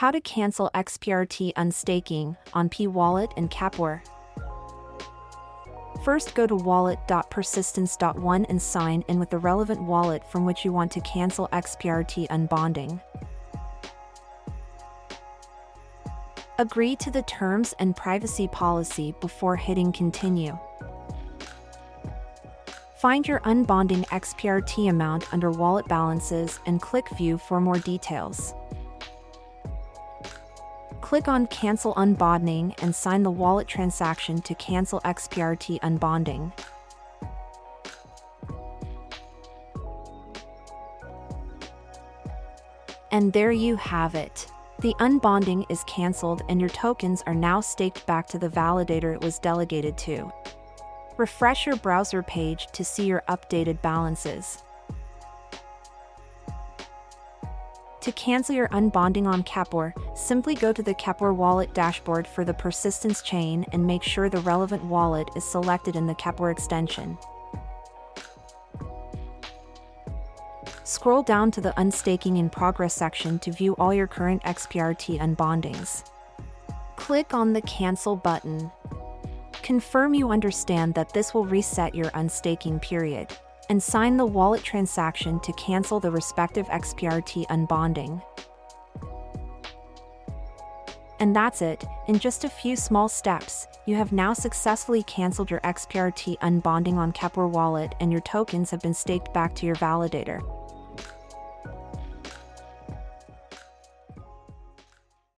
How to cancel XPRT unstaking on pWallet and Keplr. First, go to wallet.persistence.one and sign in with the relevant wallet from which you want to cancel XPRT unbonding. Agree to the terms and privacy policy before hitting continue. Find your unbonding XPRT amount under wallet balances and click View for more details. Click on Cancel Unbonding and sign the wallet transaction to cancel XPRT unbonding. And there you have it. The unbonding is cancelled and your tokens are now staked back to the validator it was delegated to. Refresh your browser page to see your updated balances. To cancel your unbonding on Keplr, simply go to the Keplr wallet dashboard for the persistence chain and make sure the relevant wallet is selected in the Keplr extension. Scroll down to the Unstaking in Progress section to view all your current XPRT unbondings. Click on the Cancel button. Confirm you understand that this will reset your unstaking period, and sign the wallet transaction to cancel the respective XPRT unbonding. And that's it. In just a few small steps, you have now successfully cancelled your XPRT unbonding on Keplr wallet and your tokens have been staked back to your validator.